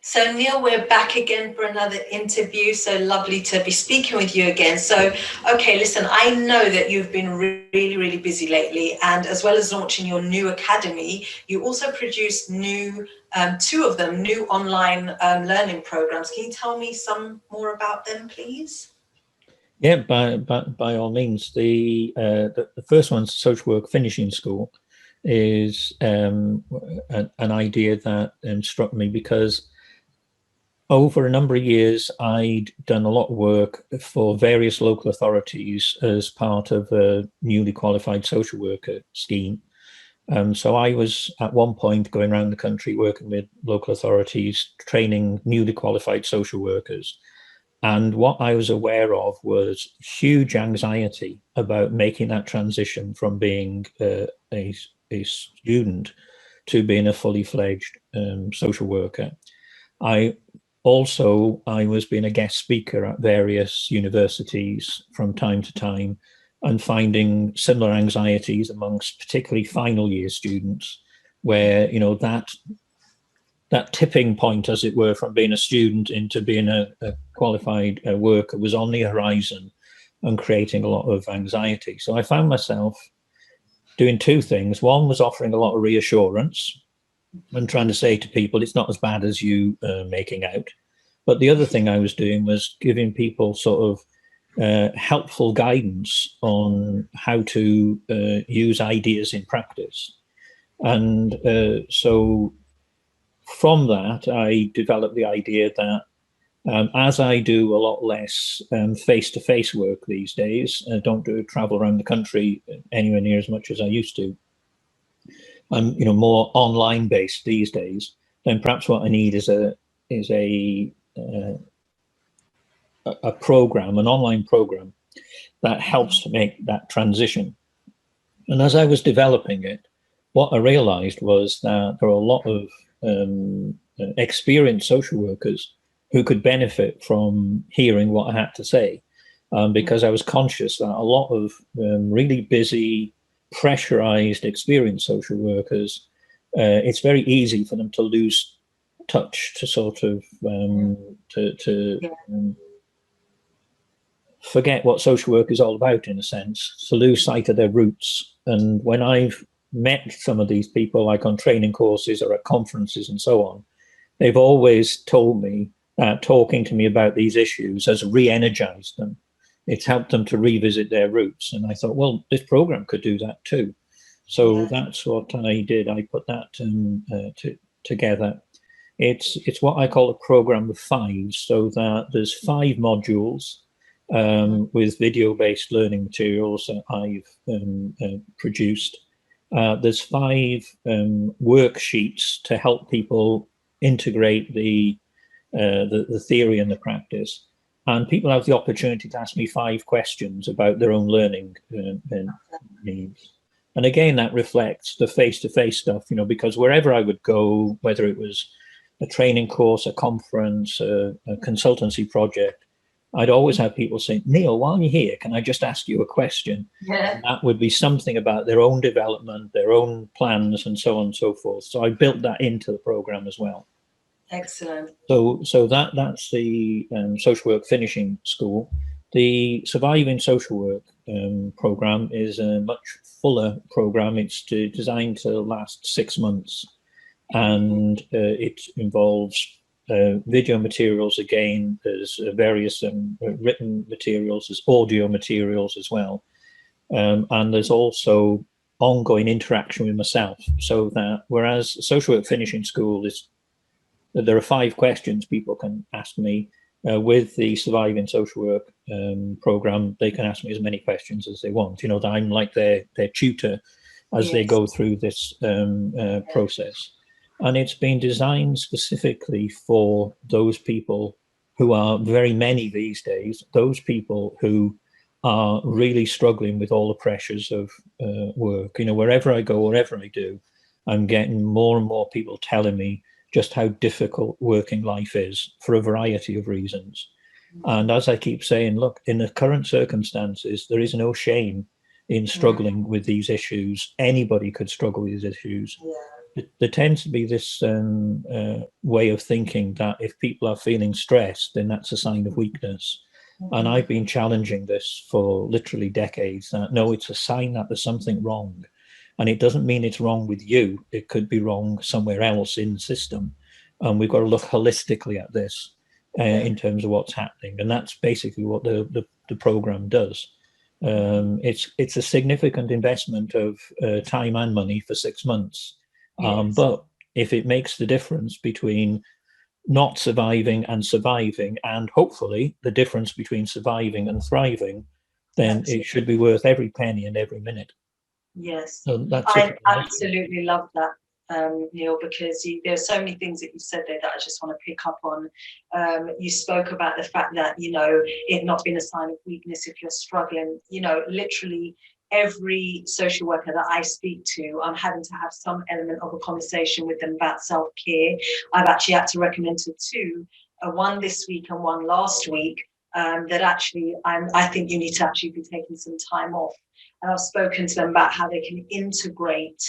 So Neil, we're back again for another interview. So lovely to be speaking with you again. So, okay, listen, I know that you've been really, really busy lately, and as well as launching your new academy, you also produced two of them, new online learning programs. Can you tell me some more about them, please? Yeah, by all means. The first one's social work finishing school is an idea that struck me because over a number of years, I'd done a lot of work for various local authorities as part of a newly qualified social worker scheme. So I was at one point going around the country working with local authorities, training newly qualified social workers. And what I was aware of was huge anxiety about making that transition from being a student to being a fully fledged social worker. I I was being a guest speaker at various universities from time to time and finding similar anxieties amongst particularly final year students, where that tipping point, as it were, from being a student into being a qualified worker was on the horizon and creating a lot of anxiety. So I found myself doing two things. One was offering a lot of reassurance and trying to say to people, it's not as bad as you making out. But the other thing I was doing was giving people sort of helpful guidance on how to use ideas in practice. And so from that, I developed the idea that as I do a lot less face-to-face work these days, I don't do travel around the country anywhere near as much as I used to. I'm more online based these days. Then perhaps what I need is a program, an online program that helps to make that transition. And as I was developing it, what I realized was that there are a lot of experienced social workers who could benefit from hearing what I had to say, because I was conscious that a lot of really busy, pressurized, experienced social workers, it's very easy for them to lose touch, to sort of forget what social work is all about, in a sense, to lose sight of their roots. And when I've met some of these people, like on training courses or at conferences and so on, they've always told me that talking to me about these issues has re-energized them. It's helped them to revisit their roots. And I thought, well, this program could do that too. So that's what I did. I put that together. It's what I call a program of five, so that there's 5 modules with video-based learning materials that I've produced. There's 5 worksheets to help people integrate the theory and the practice. And people have the opportunity to ask me 5 questions about their own learning needs. And again, that reflects the face-to-face stuff, because wherever I would go, whether it was a training course, a conference, a consultancy project, I'd always have people say, Neil, while you're here, can I just ask you a question? Yeah. And that would be something about their own development, their own plans, and so on and so forth. So I built that into the program as well. Excellent. So that's the social work finishing school. The surviving social work program is a much fuller program. It's designed to last 6 months, and it involves video materials again. There's various written materials, there's audio materials as well, and there's also ongoing interaction with myself. So that whereas social work finishing school is, there are 5 questions people can ask me. With the surviving social work program, they can ask me as many questions as they want. That I'm like their tutor as they go through this process. And it's been designed specifically for those people who are very many these days, those people who are really struggling with all the pressures of work. Wherever I go, whatever I do, I'm getting more and more people telling me just how difficult working life is for a variety of reasons. And as I keep saying, look, in the current circumstances, there is no shame in struggling with these issues. Anybody could struggle with these issues. there tends to be this way of thinking that if people are feeling stressed, then that's a sign of weakness. And I've been challenging this for literally decades, that no, it's a sign that there's something wrong. And it doesn't mean it's wrong with you. It could be wrong somewhere else in the system. And we've got to look holistically at this in terms of what's happening. And that's basically what the program does. It's a significant investment of time and money for 6 months. Yes. But if it makes the difference between not surviving and surviving, and hopefully the difference between surviving and thriving, then Absolutely. it should be worth every penny and every minute. Yes, So that's I it. absolutely love that, Neil, because there's so many things that you said there that I just want to pick up on. You spoke about the fact that, it not being a sign of weakness if you're struggling. Literally every social worker that I speak to, I'm having to have some element of a conversation with them about self-care. I've actually had to recommend to two, one this week and one last week, that actually I think you need to actually be taking some time off. And I've spoken to them about how they can integrate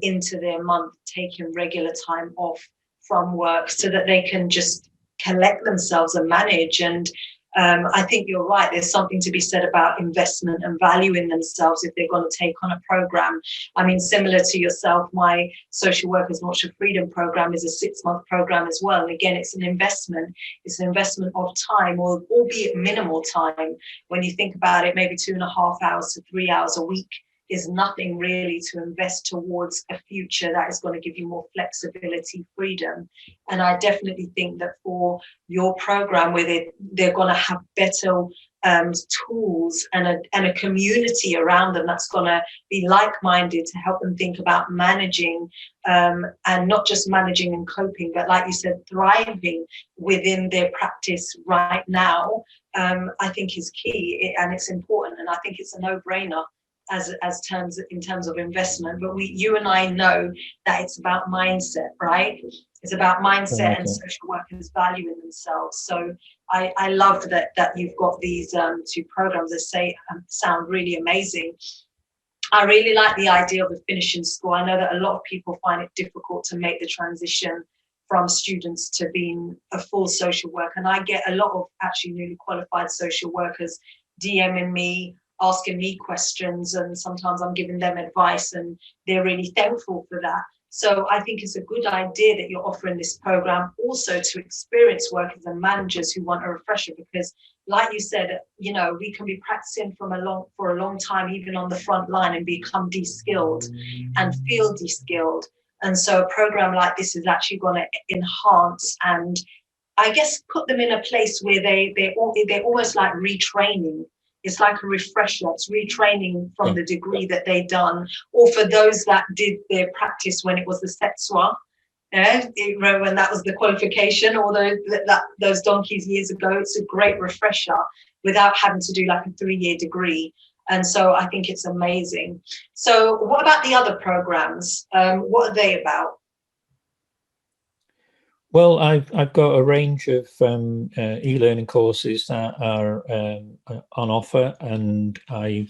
into their month, taking regular time off from work so that they can just collect themselves and manage. And I think you're right. There's something to be said about investment and value in themselves if they're going to take on a program. I mean, similar to yourself, my social workers Launch of Freedom program is a 6-month program as well. And again, it's an investment. It's an investment of time, or albeit minimal time. When you think about it, maybe 2.5 hours to 3 hours a week is nothing really to invest towards a future that is going to give you more flexibility, freedom. And I definitely think that for your program, where they're going to have better tools and a community around them that's going to be like-minded to help them think about managing, and not just managing and coping, but like you said, thriving within their practice right now, I think is key, and it's important. And I think it's a no-brainer in terms of investment. But you and I know that it's about mindset, right? It's about mindset and social workers valuing themselves. So I love that you've got these two programs that sound really amazing. I really like the idea of a finishing school. I know that a lot of people find it difficult to make the transition from students to being a full social worker. And I get a lot of actually newly qualified social workers DMing me, asking me questions, and sometimes I'm giving them advice, and they're really thankful for that. So I think it's a good idea that you're offering this program also to experienced workers and managers who want a refresher, because like you said, we can be practicing for a long time, even on the front line, and become de-skilled and feel de-skilled. And so a program like this is actually going to enhance and, I guess, put them in a place where they're almost like retraining. It's like a refresher. It's retraining from the degree that they've done, or for those that did their practice when it was the Setsua, when that was the qualification, or those donkeys years ago. It's a great refresher without having to do like a 3-year degree. And so I think it's amazing. So what about the other programs? What are they about? Well, I've got a range of e-learning courses that are on offer, and I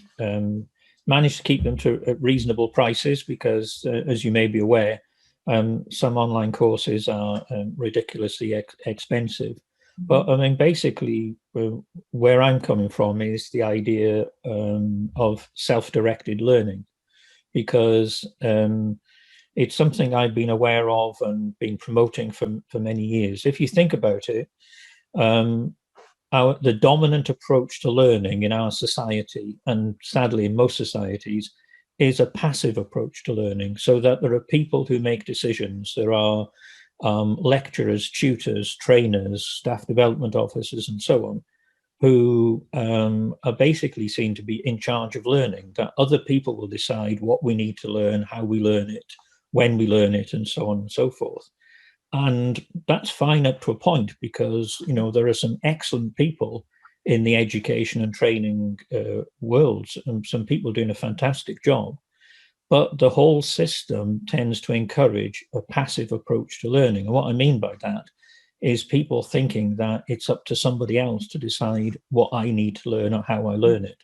managed to keep them at reasonable prices because, as you may be aware, some online courses are ridiculously expensive. But I mean, basically, where I'm coming from is the idea of self-directed learning, because it's something I've been aware of and been promoting for many years. If you think about it, the dominant approach to learning in our society, and sadly in most societies, is a passive approach to learning, so that there are people who make decisions. There are lecturers, tutors, trainers, staff development officers, and so on, who are basically seen to be in charge of learning, that other people will decide what we need to learn, how we learn it, when we learn it, and so on and so forth. And that's fine up to a point, because there are some excellent people in the education and training worlds, and some people doing a fantastic job. But the whole system tends to encourage a passive approach to learning. And what I mean by that is people thinking that it's up to somebody else to decide what I need to learn or how I learn it.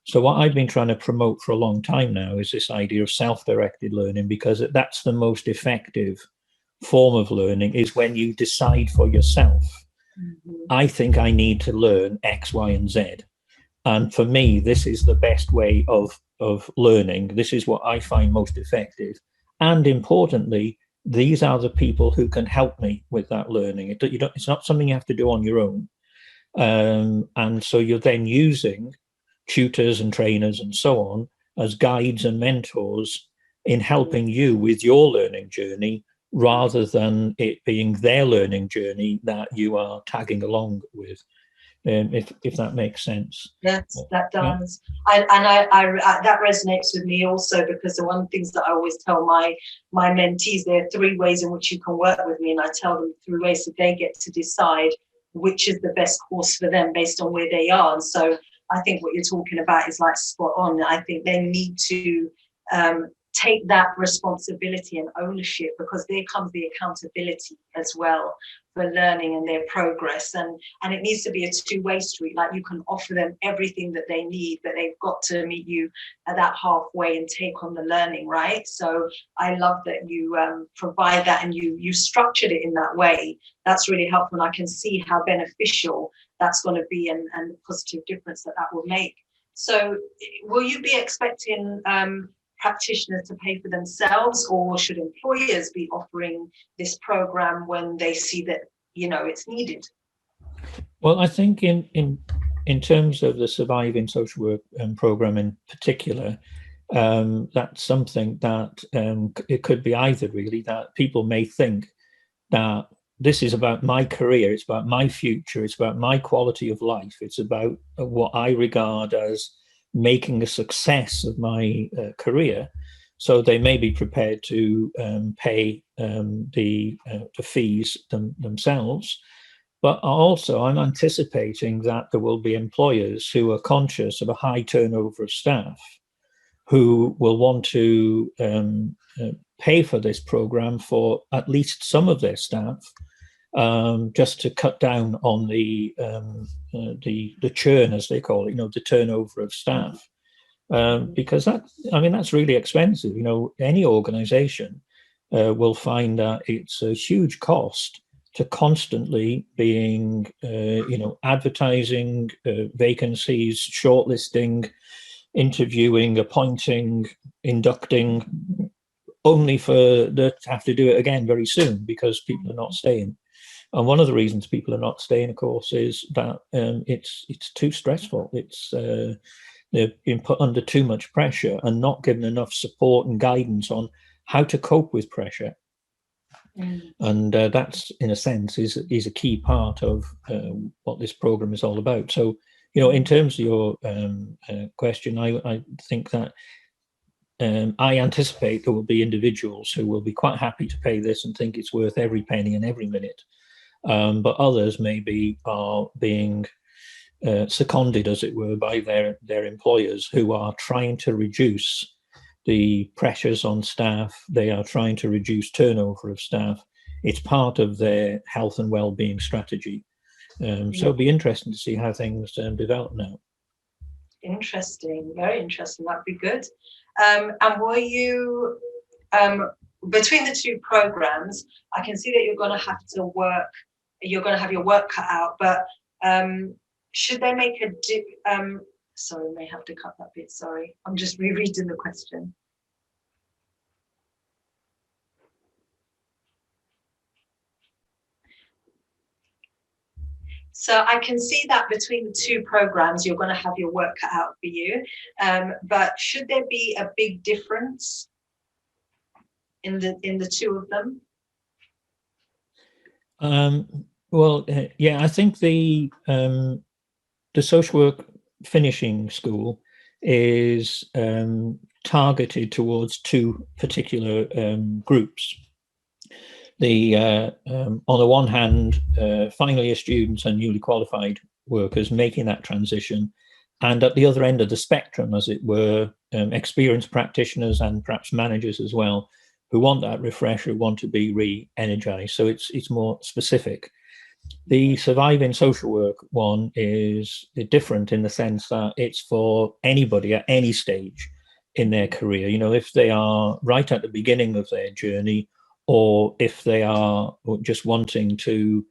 So what I've been trying to promote for a long time now is this idea of self-directed learning, because that's the most effective form of learning, is when you decide for yourself. Mm-hmm. I think I need to learn X, Y, and Z. And for me, this is the best way of learning. This is what I find most effective. And importantly, these are the people who can help me with that learning. It's not something you have to do on your own. And so you're then using tutors and trainers and so on as guides and mentors in helping you with your learning journey, rather than it being their learning journey that you are tagging along with. If that makes sense. Yes, that does. I that resonates with me also, because the one things that I always tell my mentees, there are 3 ways in which you can work with me, and I tell them 3 ways so they get to decide which is the best course for them based on where they are. And so I think what you're talking about is like spot on. I think they need to take that responsibility and ownership, because there comes the accountability as well for learning and their progress. And it needs to be a 2-way street. Like, you can offer them everything that they need, but they've got to meet you at that halfway and take on the learning, right? So I love that you provide that, and you structured it in that way. That's really helpful, and I can see how beneficial that's going to be, and the positive difference that will make. So will you be expecting practitioners to pay for themselves, or should employers be offering this program when they see that it's needed? Well, I think in terms of the Surviving Social Work program in particular, that's something that it could be either, really, that people may think that this is about my career, it's about my future, it's about my quality of life, it's about what I regard as making a success of my career. So they may be prepared to pay the fees themselves. But also, I'm anticipating that there will be employers who are conscious of a high turnover of staff, who will want to pay for this program for at least some of their staff, just to cut down on the churn, as they call it, the turnover of staff, because that's really expensive. Any organization will find that it's a huge cost to constantly being, advertising vacancies, shortlisting, interviewing, appointing, inducting, only for to have to do it again very soon because people are not staying. And one of the reasons people are not staying, of course, is that it's too stressful. They've been put under too much pressure and not given enough support and guidance on how to cope with pressure. And that's, in a sense, is a key part of what this program is all about. So, in terms of your question, I think that I anticipate there will be individuals who will be quite happy to pay this and think it's worth every penny and every minute. But others maybe are being seconded, as it were, by their employers, who are trying to reduce the pressures on staff. They are trying to reduce turnover of staff. It's part of their health and well-being strategy. So it'll be interesting to see how things develop now. Interesting, very interesting. That'd be good. And were you, between the 2 programs, I can see that you're going to have to work, you're going to have your work cut out, but should they make sorry, I may have to cut that bit, sorry. I'm just rereading the question. So I can see that between the 2 programs, you're going to have your work cut out for you. But should there be a big difference in the 2 of them? Well, I think the social work finishing school is targeted towards 2 particular groups. On the one hand, final year students and newly qualified workers making that transition, and at the other end of the spectrum, as it were, experienced practitioners and perhaps managers as well, who want that refresher, want to be re-energized. So it's more specific. The surviving social work one is different in the sense that it's for anybody at any stage in their career. You know, if they are right at the beginning of their journey, or if they are just wanting to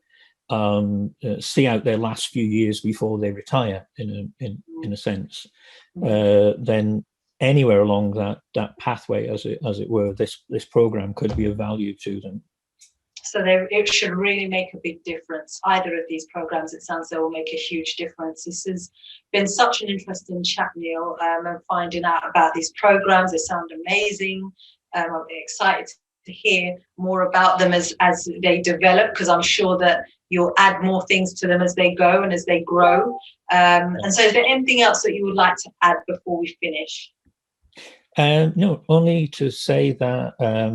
see out their last few years before they retire, in a sense, then anywhere along that pathway, as it were, this program could be of value to them. So it should really make a big difference. Either of these programs, it sounds they will make a huge difference. This has been such an interesting chat, Neil, and finding out about these programs. They sound amazing. I'm excited to hear more about them as they develop, because I'm sure that you'll add more things to them as they go and as they grow. And so is there anything else that you would like to add before we finish? No, only to say that,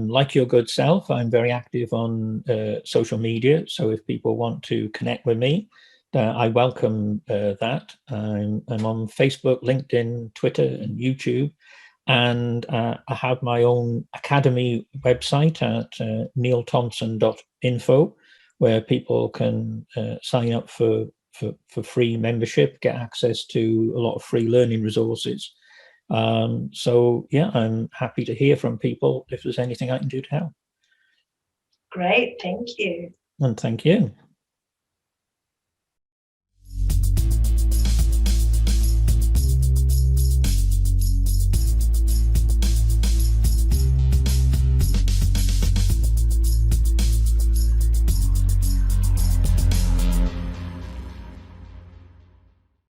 like your good self, I'm very active on social media. So if people want to connect with me, I welcome that. I'm on Facebook, LinkedIn, Twitter, and YouTube. And I have my own academy website at neilthompson.info, where people can sign up for free membership, get access to a lot of free learning resources. So yeah, I'm happy to hear from people if there's anything I can do to help. Great, thank you. And thank you.